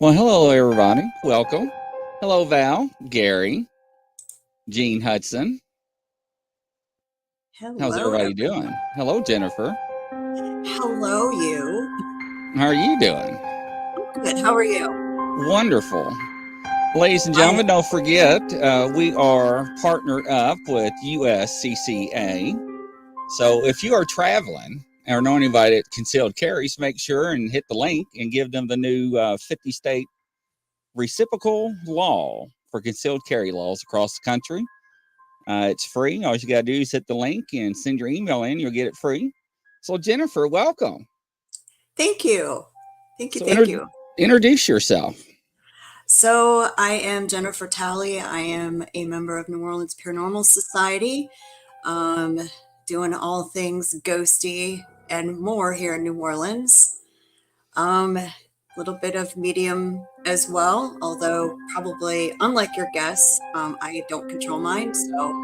Well, hello, everybody. Welcome. Hello, Val, Gary, Gene Hudson. Hello. How's everybody doing? Hello, Jennifer. Hello, you. How are you doing? Good. How are you? Wonderful. Ladies and gentlemen, don't forget, we are partnered up with USCCA. So if you are traveling or know anybody that concealed carries, make sure and hit the link and give them the new 50-state reciprocal law for concealed carry laws across the country. It's free. All you got to do is hit the link and send your email in. You'll get it free. So, Jennifer, welcome. Thank you. Thank you. Introduce yourself. So I am Jennifer Talley. I am a member of New Orleans Paranormal Society, doing all things ghosty and more here in New Orleans. A little bit of medium as well, although probably unlike your guests, I don't control mine, so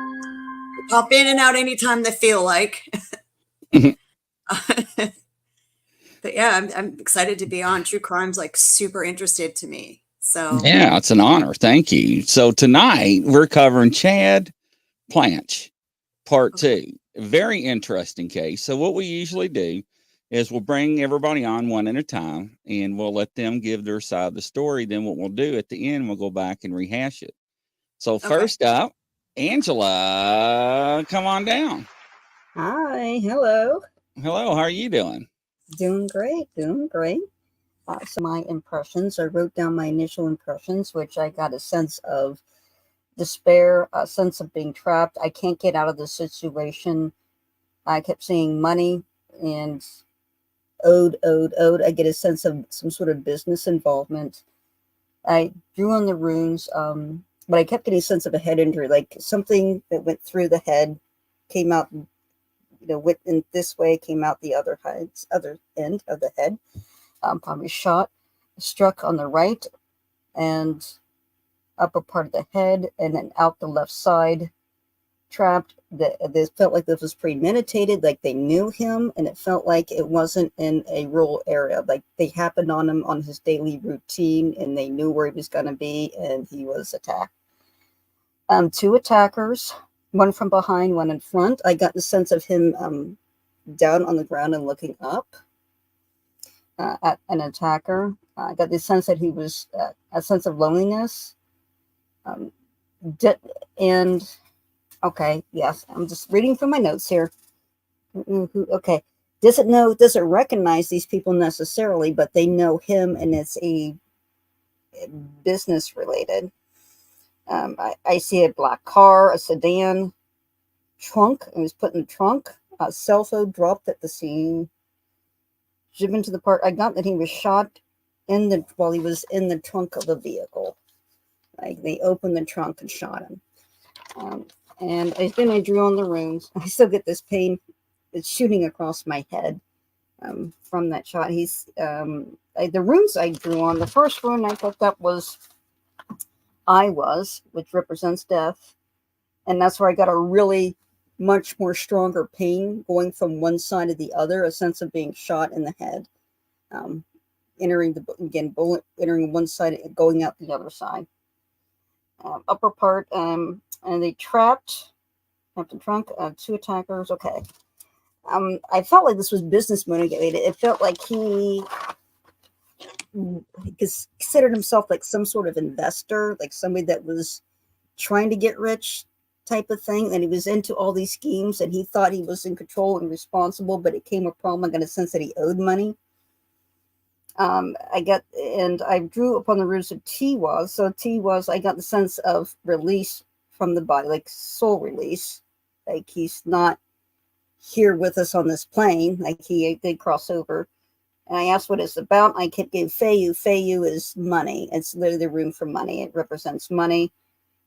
pop in and out anytime they feel like. But yeah, I'm excited to be on. True crime's like super interested to me. So yeah, it's an honor. Thank you. So tonight we're covering Chad Planch, part 2. Very interesting case. So what we usually do is we'll bring everybody on one at a time and we'll let them give their side of the story. Then what we'll do at the end, we'll go back and rehash it. So first up, Angela, come on down. Hi, hello. Hello, how are you doing? Doing great. So my impressions, I wrote down my initial impressions, which I got a sense of despair, a sense of being trapped. I can't get out of the situation. I kept seeing money and owed. I get a sense of some sort of business involvement. I drew on the runes, but I kept getting a sense of a head injury, like something that went through the head, came out, went in this way, came out the other end of the head. Probably struck on the right and upper part of the head, and then out the left side, trapped. This felt like this was premeditated, like they knew him, and it felt like it wasn't in a rural area, like they happened on him on his daily routine, and they knew where he was going to be, and he was attacked. 2 attackers, one from behind, one in front. I got the sense of him down on the ground and looking up at an attacker. I got the sense that he was a sense of loneliness. And okay, yes, I'm just reading from my notes here. Okay, doesn't recognize these people necessarily, but they know him, and it's a business related. I see a black car, a sedan, trunk. It was put in the trunk. A cell phone dropped at the scene. Driven to the park. I got that he was shot while he was in the trunk of a vehicle. Like they opened the trunk and shot him. And then I drew on the runes. I still get this pain. It's shooting across my head from that shot. The runes I drew on. The first rune I picked up was which represents death, and that's where I got a really much more stronger pain going from one side to the other, a sense of being shot in the head, bullet entering one side, going out the other side. Upper part, and they trapped the trunk, 2 attackers. Okay. I felt like this was business motivated. It felt like he considered himself like some sort of investor, like somebody that was trying to get rich type of thing. And he was into all these schemes, and he thought he was in control and responsible, but it came a problem. I got a sense that he owed money. I drew upon the roots of T-was. So T-was, I got the sense of release from the body, like soul release. Like he's not here with us on this plane. Like they cross over. And I asked what it's about. I could give Feiyu. Feiyu is money. It's literally the room for money. It represents money.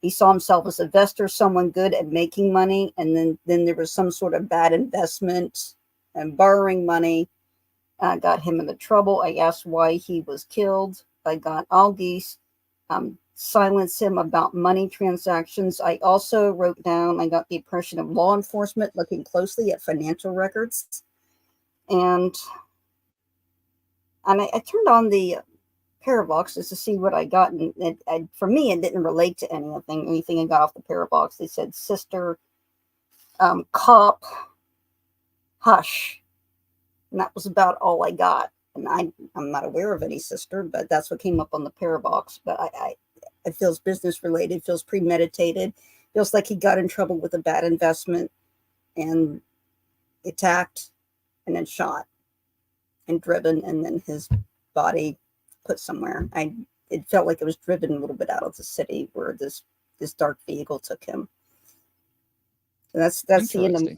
He saw himself as an investor, someone good at making money. And then there was some sort of bad investment and borrowing money. Got him into trouble. I asked why he was killed. I got Algis. Silence him about money transactions. I also wrote down, I got the impression of law enforcement looking closely at financial records. And I turned on the parabox just to see what I got. And for me, it didn't relate to anything I got off the parabox. They said sister, cop, hush. And that was about all I got. And I'm not aware of any sister, but that's what came up on the parabox. But it feels business related, feels premeditated, feels like he got in trouble with a bad investment and attacked and then shot and driven, and then his body put somewhere. It felt like it was driven a little bit out of the city where this dark vehicle took him. So that's the end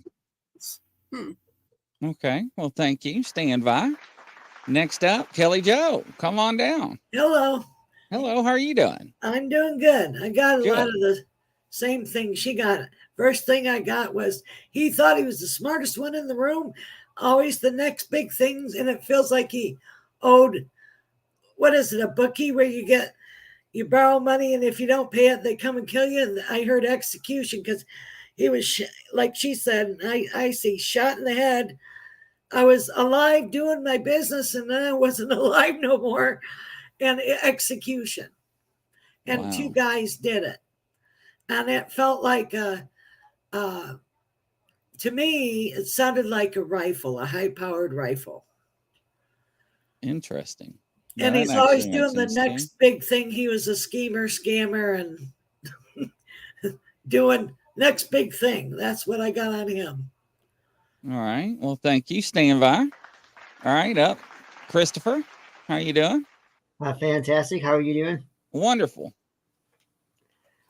of Okay. Well, thank you. Stand by. Next up, Kelly Jo. Come on down. Hello. Hello. How are you doing? I'm doing good. I got a Good. lot of the same thing she got. First thing I got was he thought he was the smartest one in the room. Always the next big things. And it feels like he owed, what is it, a bookie where you borrow money, and if you don't pay it, they come and kill you. And I heard execution because he was, like she said, I see shot in the head. I was alive doing my business, and then I wasn't alive no more. And execution. And Wow. 2 guys did it. And it felt like, to me, it sounded like a rifle, a high-powered rifle. Interesting. And he's always doing the next big thing. He was a scammer, and doing next big thing. That's what I got on him. All right. Well, thank you. Stand by. All right. Up. Christopher, how are you doing? Fantastic. How are you doing? Wonderful.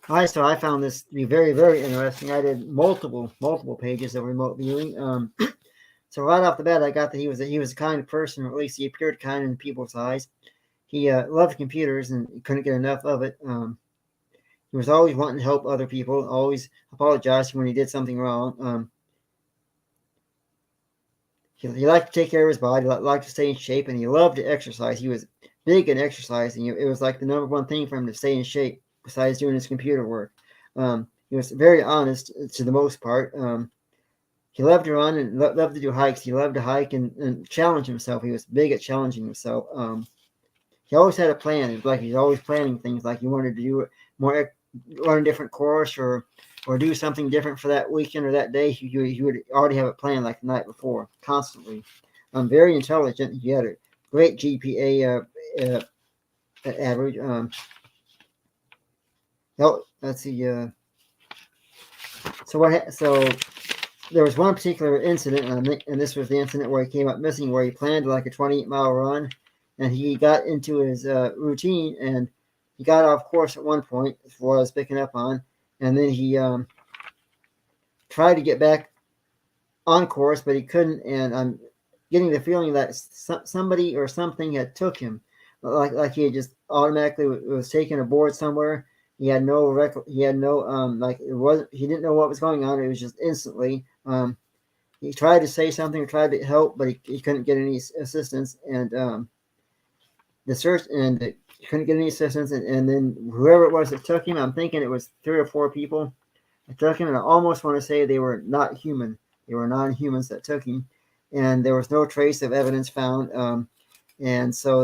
All right. So I found this to be very, very interesting. I did multiple pages of remote viewing. So right off the bat, I got that he was a kind person, or at least he appeared kind in people's eyes. He loved computers and couldn't get enough of it. He was always wanting to help other people, always apologizing when he did something wrong. He liked to take care of his body, liked to stay in shape, and he loved to exercise. He was big in exercising. It was like the number one thing for him to stay in shape, besides doing his computer work. He was very honest to the most part. He loved to run and loved to do hikes. He loved to hike and challenge himself. He was big at challenging himself. He always had a plan. It was like he's always planning things, like he wanted to do more, learn a different course or do something different for that weekend or that day. He would already have it planned like the night before, constantly. Very intelligent. He had a great GPA average. let's see. So there was one particular incident, and this was the incident where he came up missing, where he planned like a 28-mile run, and he got into his routine, and he got off course at one point, as what I was picking up on, and then he tried to get back on course, but he couldn't, and I'm getting the feeling that somebody or something had took him, like he had just automatically was taken aboard somewhere. He had no like it wasn't. He didn't know what was going on. It was just instantly. He tried to say something or tried to help, but he couldn't get any assistance, and the search and he couldn't get any assistance, and then whoever it was that took him, I'm thinking it was 3 or 4 people that took him, and I almost want to say they were not human. They were non-humans that took him, and there was no trace of evidence found. And so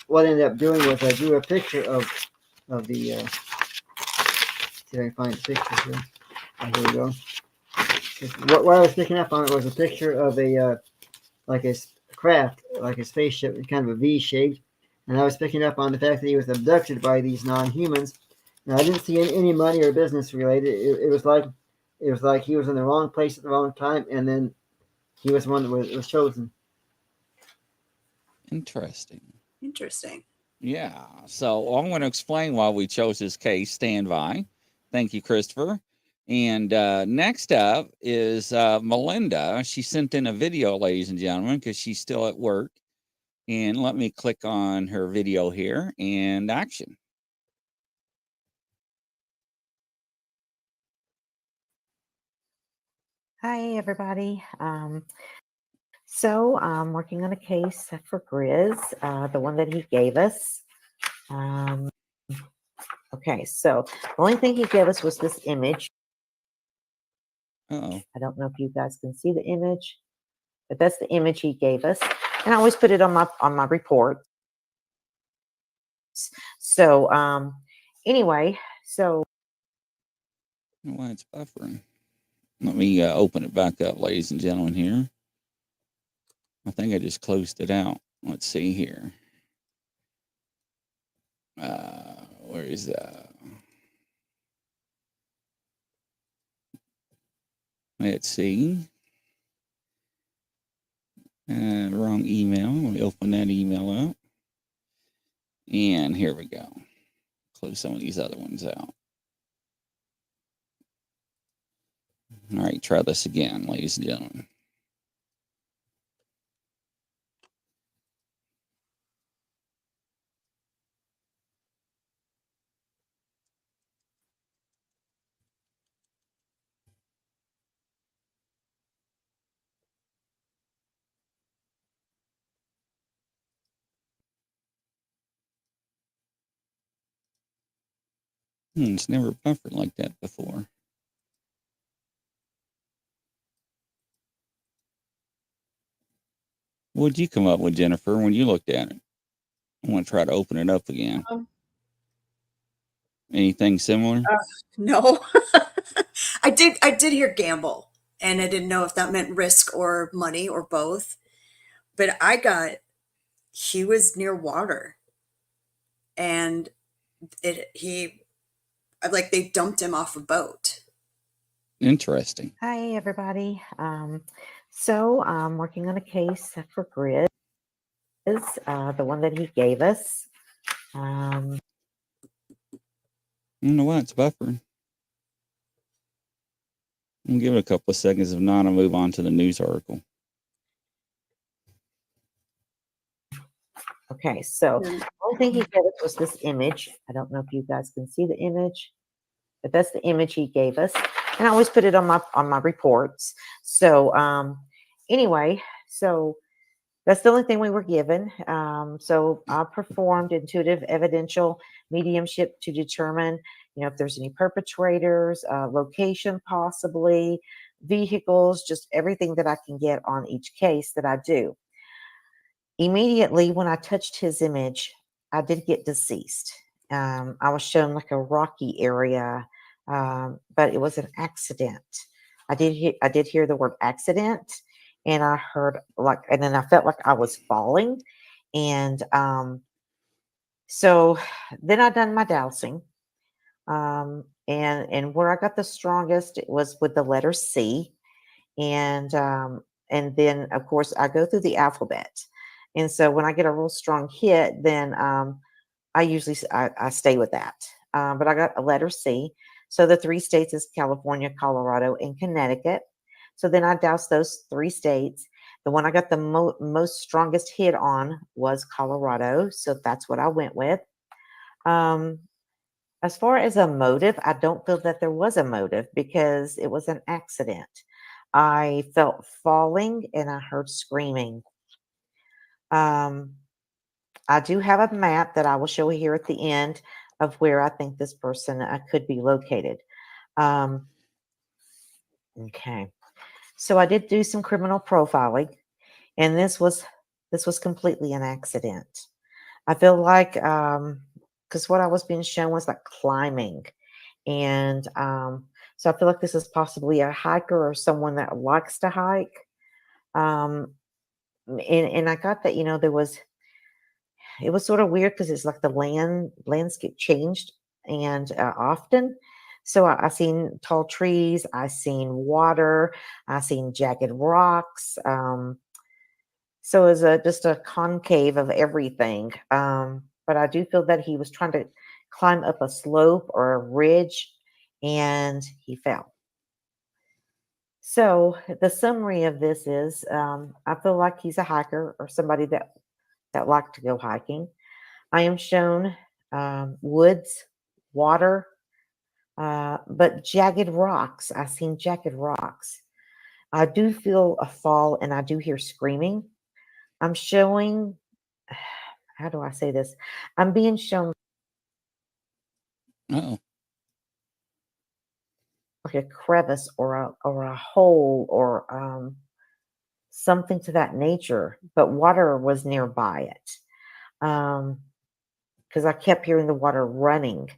what ended up doing was I drew a picture of the. See if I can find the picture here. Oh, here we go. What I was picking up on it was a picture of a craft, like a spaceship, kind of a V shaped, and I was picking up on the fact that he was abducted by these non-humans. Now I didn't see any money or business related. It was like he was in the wrong place at the wrong time, and then he was one that was chosen. Interesting. Interesting. Yeah. So I'm going to explain why we chose this case. Stand by. Thank you, Christopher. And next up is Melinda. She sent in a video, ladies and gentlemen, because she's still at work. And let me click on her video here and action. Hi, everybody. So I'm working on a case for Grizz, the one that he gave us. Okay, so the only thing he gave us was this image. Uh-oh. I don't know if you guys can see the image, but that's the image he gave us. And I always put it on my report. So anyway, so Why it's buffering. Let me open it back up, ladies and gentlemen, here. I think I just closed it out. Let's see here. Where is that? Let's see. Wrong email. Let me open that email up. And here we go. Close some of these other ones out. All right, try this again, ladies and gentlemen. It's never buffered like that before. What did you come up with, Jennifer, when you looked at it? I want to try to open it up again. Anything similar? No. I did hear gamble, and I didn't know if that meant risk or money or both. But he was near water, and they dumped him off a boat. Interesting. hi, everybody. So I'm working on a case for Grizz, the one that he gave us. I don't know why it's buffering. I'll give it a couple of seconds. If not, I'll move on to the news article. Okay, so the only thing he gave us was this image. I don't know if you guys can see the image, but that's the image he gave us. And I always put it on my reports. So anyway, so that's the only thing we were given. So I performed intuitive evidential mediumship to determine, if there's any perpetrators, location possibly, vehicles, just everything that I can get on each case that I do. Immediately when I touched his image, I did get deceased. I was shown like a rocky area, but it was an accident. I did hear the word accident, and I heard and then I felt like I was falling. And so then I done my dowsing, And where I got the strongest it was with the letter C, and then of course I go through the alphabet, and so when I get a real strong hit, then I usually I stay with that. But I got a letter C, so the 3 states is California, Colorado, and Connecticut. So then I doused those 3 states. The one I got the most strongest hit on was Colorado, so that's what I went with. Um, as far as a motive, I don't feel that there was a motive because it was an accident. I felt falling and I heard screaming. I do have a map that I will show here at the end of where I think this person could be located. Okay, so I did do some criminal profiling, and this was completely an accident. I feel like because what I was being shown was like climbing, and so I feel like this is possibly a hiker or someone that likes to hike. And I got that it was sort of weird because it's like the landscape changed and often. So I seen tall trees, I seen water, I seen jagged rocks. So it's just a concave of everything. But I do feel that he was trying to climb up a slope or a ridge, and he fell. So the summary of this is, I feel like he's a hiker or somebody that like to go hiking. I am shown woods, water, but jagged rocks. I've seen jagged rocks. I do feel a fall and I do hear screaming. I'm showing, how do I say this? I'm being shown Oh, like a crevice or a hole or something to that nature, but water was nearby it. Because I kept hearing the water running.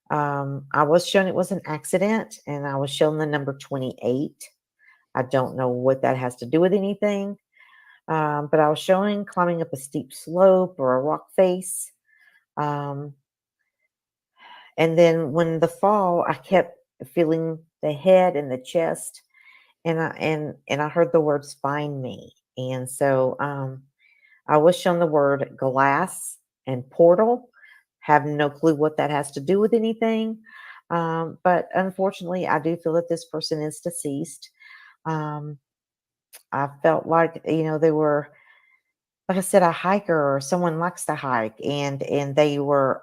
I was shown it was an accident, and I was shown the number 28. I don't know what that has to do with anything, but I was showing climbing up a steep slope or a rock face. And then when the fall, I kept feeling the head and the chest, and I heard the words "find me," and so I was shown the word glass and portal. Have no clue what that has to do with anything. But unfortunately, I do feel that this person is deceased. I felt like, they were, like I said, a hiker or someone likes to hike, and they were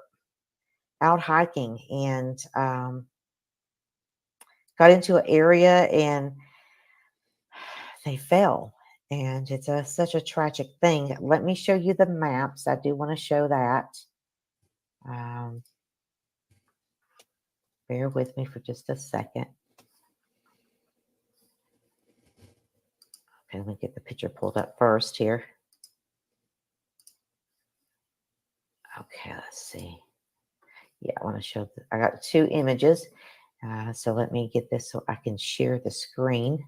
out hiking and got into an area and they fell. And it's such a tragic thing. Let me show you the maps. I do want to show that. Bear with me for just a second. Okay, let me get the picture pulled up first here. Okay, let's see. Yeah, I want to show, I got 2 images. So let me get this so I can share the screen.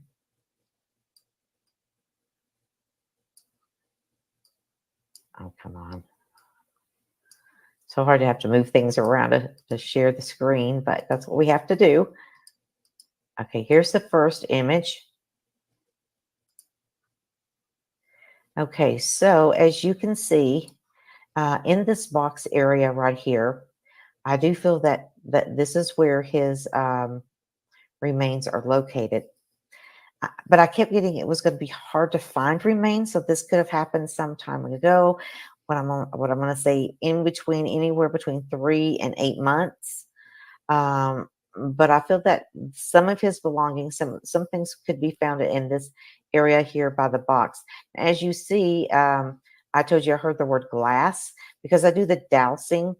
Oh, come on. So hard to have to move things around to share the screen, but that's what we have to do. Okay, here's the first image. Okay, so as you can see, in this box area right here, I do feel that this is where his remains are located. But I kept getting it was going to be hard to find remains, so this could have happened some time ago. What I'm going to say, in between, anywhere between 3 and 8 months. But I feel that some of his belongings, some things could be found in this area here by the box. As you see, I told you I heard the word glass because I do the dowsing.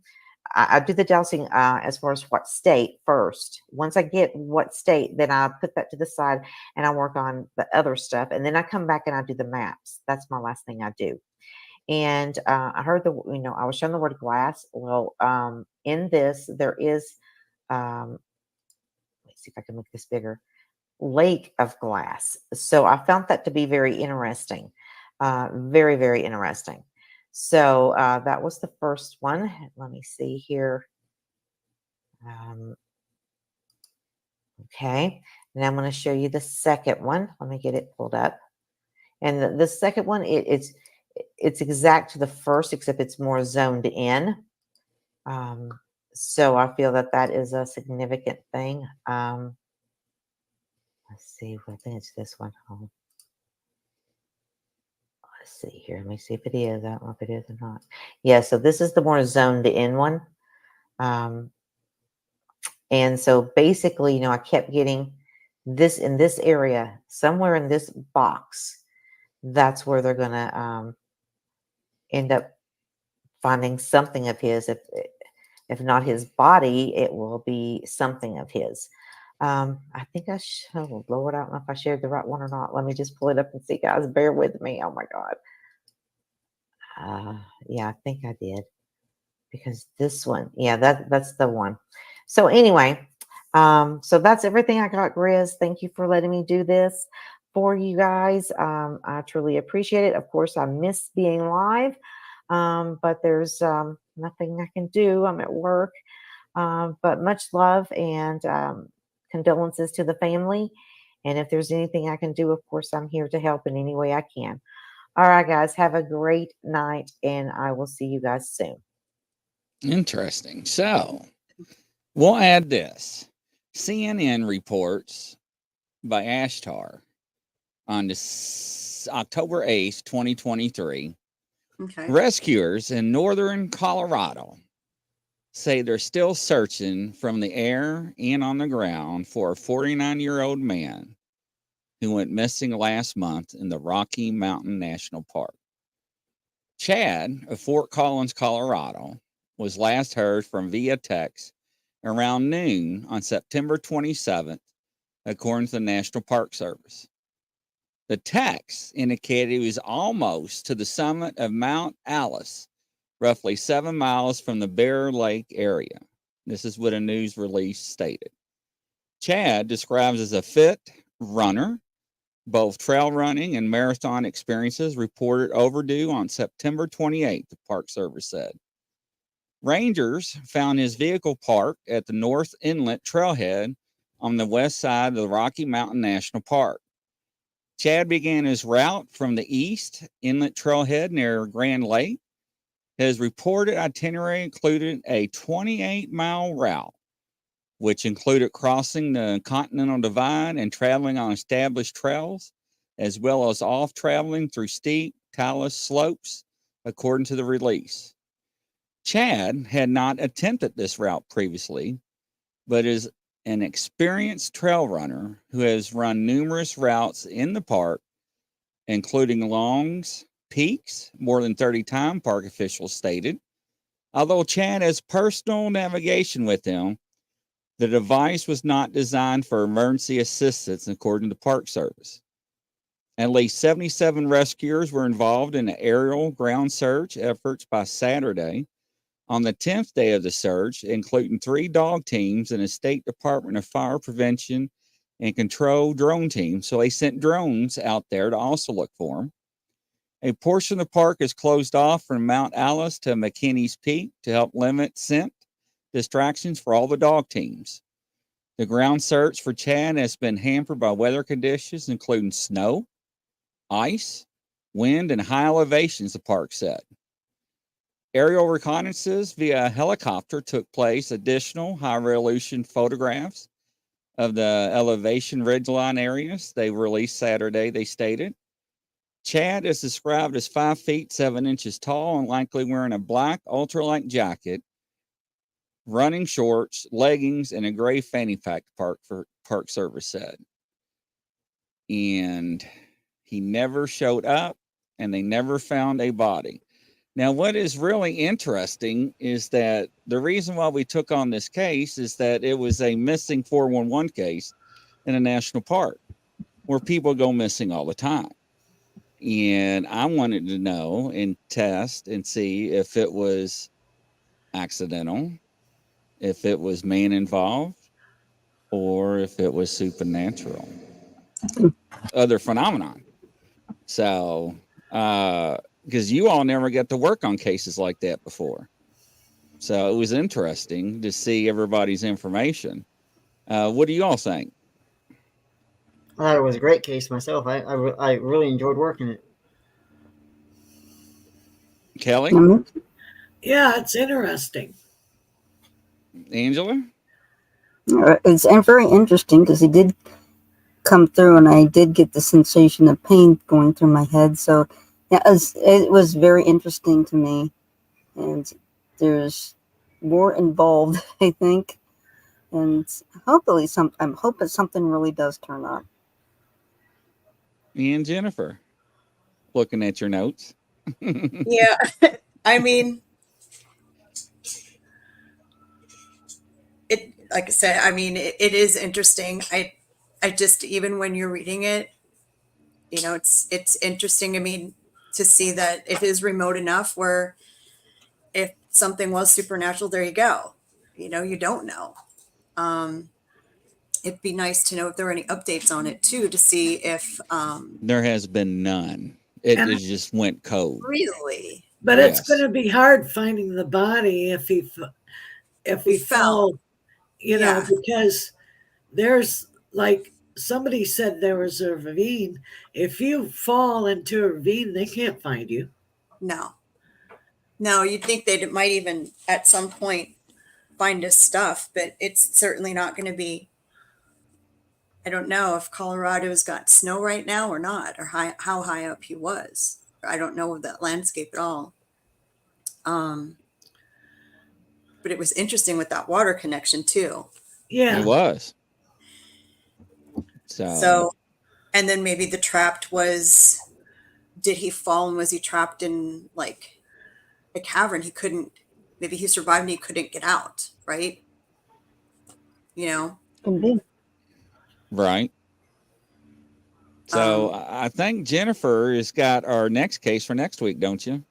I do the dowsing as far as what state first. Once I get what state, then I put that to the side and I work on the other stuff. And then I come back and I do the maps. That's my last thing I do. And I heard I was shown the word glass. Well, in this, there is, let's see if I can make this bigger, lake of glass. So I found that to be very interesting. Very, very interesting. So that was the first one. Let me see here. Okay, and I'm going to show you the second one. Let me get it pulled up. And the second one, it's exact to the first, except it's more zoned in. So I feel that is a significant thing. Let's see. I think it's this one. Oh. Let's see here. Let me see if it is. I don't know if it is or not. Yeah, so this is the more zoned in one. And so basically, I kept getting this in this area, somewhere in this box. That's where they're going to end up finding something of his. If not his body, it will be something of his. I think oh Lord, I don't know if I shared the right one or not. Let me just pull it up and see, guys. Bear with me. Oh my God. Yeah, I think I did. Because this one, yeah, that's the one. So anyway, so that's everything I got, Grizz. Thank you for letting me do this for you guys. I truly appreciate it. Of course, I miss being live, but there's nothing I can do. I'm at work, but much love and condolences to the family. And if there's anything I can do, of course, I'm here to help in any way I can. All right, guys, have a great night, and I will see you guys soon. Interesting. So we'll add this. CNN reports by Ashtar on October 8th, 2023. Okay. Rescuers in northern Colorado say they're still searching from the air and on the ground for a 49-year-old man who went missing last month in the Rocky Mountain National Park. Chad of Fort Collins, Colorado, was last heard from via text around noon on September 27th, according to the National Park Service. The text indicated he was almost to the summit of Mount Alice, roughly 7 miles from the Bear Lake area. This is what a news release stated. Chad describes as a fit runner. Both trail running and marathon experiences reported overdue on September 28th, the Park Service said. Rangers found his vehicle parked at the North Inlet Trailhead on the west side of the Rocky Mountain National Park. Chad began his route from the East Inlet Trailhead near Grand Lake. His reported itinerary included a 28-mile route, which included crossing the Continental Divide and traveling on established trails, as well as off-traveling through steep, talus slopes, according to the release. Chad had not attempted this route previously, but is an experienced trail runner who has run numerous routes in the park, including Long's Peaks, more than 30 times, park officials stated. Although Chad has personal navigation with him, the device was not designed for emergency assistance, according to the Park Service. At least 77 rescuers were involved in the aerial ground search efforts by Saturday. On the 10th day of the search, including 3 dog teams and a State Department of Fire Prevention and Control drone team. So they sent drones out there to also look for them. A portion of the park is closed off from Mount Alice to McKinney's Peak to help limit scent distractions for all the dog teams. The ground search for Chad has been hampered by weather conditions, including snow, ice, wind, and high elevations, the park said. Aerial reconnaissances via helicopter took place. Additional high-resolution photographs of the elevation ridgeline areas they released Saturday, they stated. Chad is described as 5 feet 7 inches tall and likely wearing a black ultralight jacket, running shorts, leggings, and a gray fanny pack, Park Service said. And he never showed up, and they never found a body. Now, what is really interesting is that the reason why we took on this case is that it was a missing 411 case in a national park where people go missing all the time. And I wanted to know and test and see if it was accidental, if it was man involved, or if it was supernatural, other phenomenon. So, because you all never get to work on cases like that before. So it was interesting to see everybody's information. What do you all think? I thought it was a great case myself. I really enjoyed working it. Kelly? Yeah, it's interesting. Angela? It's very interesting because he did come through, and I did get the sensation of pain going through my head. So yeah, it was very interesting to me, and there's more involved, I think, and hopefully I'm hoping something really does turn up. And Jennifer, looking at your notes. Yeah. I mean, it, like I said, I mean, it is interesting. I just, even when you're reading it, you know, it's interesting. I mean, to see that it is remote enough where if something was supernatural, there you go. You know, you don't know. It'd be nice to know if there are any updates on it too, to see if There has been none. It And- just went cold. really But Yes. it's going to be hard finding the body if he fell, you know, Yeah. because there's like somebody said there was a ravine. If you fall into a ravine, they can't find you. no. You'd think they might even at some point find his stuff, but it's certainly not going to be. I don't know if Colorado's got snow right now or not, or how high up he was. I don't know that landscape at all. But it was interesting with that water connection too. Yeah. It was. So, and then maybe the trapped was, did he fall and was he trapped in like a cavern? Maybe he survived and he couldn't get out, right? You know? Can be. Right. So I think Jennifer has got our next case for next week, don't you?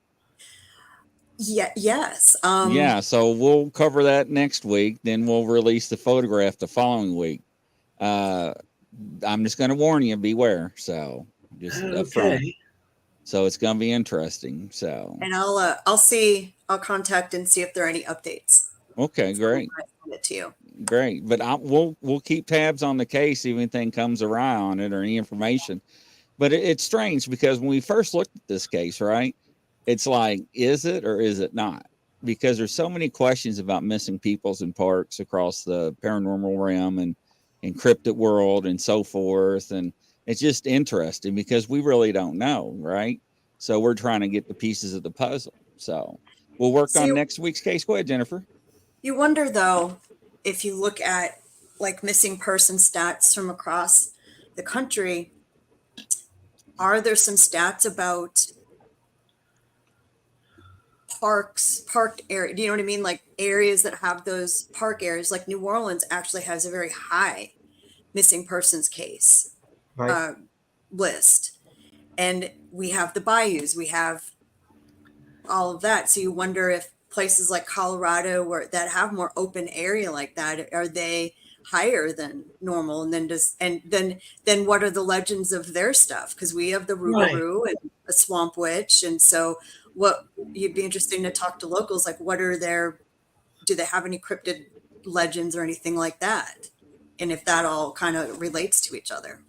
Yeah. Yes. Yeah. So we'll cover that next week. Then we'll release the photograph the following week. I'm just going to warn you, beware. So just up front. Okay. So it's going to be interesting. So, And I'll contact and see if there are any updates. okay, great. I'll send it to you. Great. But we'll keep tabs on the case if anything comes around on it or any information. But it's strange because when we first looked at this case, right, it's like, is it or is it not? Because there's so many questions about missing peoples in parks across the paranormal realm and encrypted world and so forth. And it's just interesting because we really don't know, right? So we're trying to get the pieces of the puzzle. So we'll work on next week's case. Go ahead, Jennifer. You wonder though, if you look at like missing person stats from across the country, are there some stats about parked area? Do you know what I mean? Like areas that have those park areas, like New Orleans actually has a very high missing persons case list. And we have the bayous, we have all of that. So you wonder if places like Colorado that have more open area like that, are they higher than normal? And then what are the legends of their stuff? Because we have the Rougarou and a swamp witch. And so what you'd be interesting to talk to locals, like do they have any cryptid legends or anything like that? And if that all kind of relates to each other.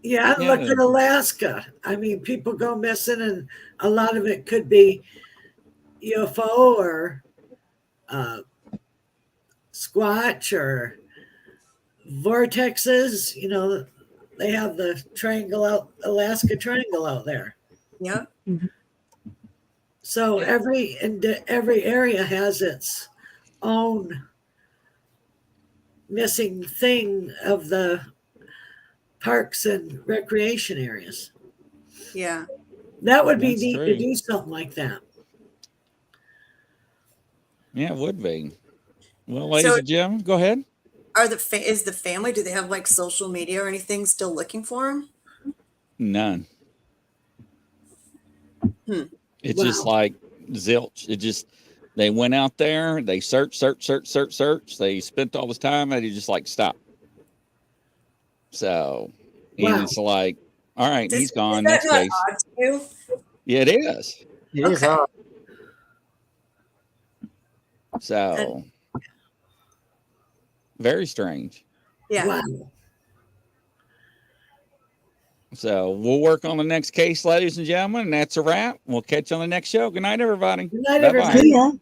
Yeah, look at Alaska. I mean, people go missing, and a lot of it could be UFO or Squatch or vortexes. You know, they have the Alaska Triangle out there. Yeah. Mm-hmm. So every area has its own missing thing of the parks and recreation areas. Yeah. That would be neat to do something like that. Yeah, it would be. Well, ladies and gentlemen, go ahead. Is the family, do they have like social media or anything still looking for him? None. It's just like zilch. They went out there, they searched. They spent all this time and they just like stop. So, and it's like, all right, he's gone. Next case. Odd to you? Yeah, it is. It is odd. So very strange. Yeah. Wow. So we'll work on the next case, ladies and gentlemen, and that's a wrap. We'll catch you on the next show. Good night, everybody. Good night, Bye-bye. everybody. See ya.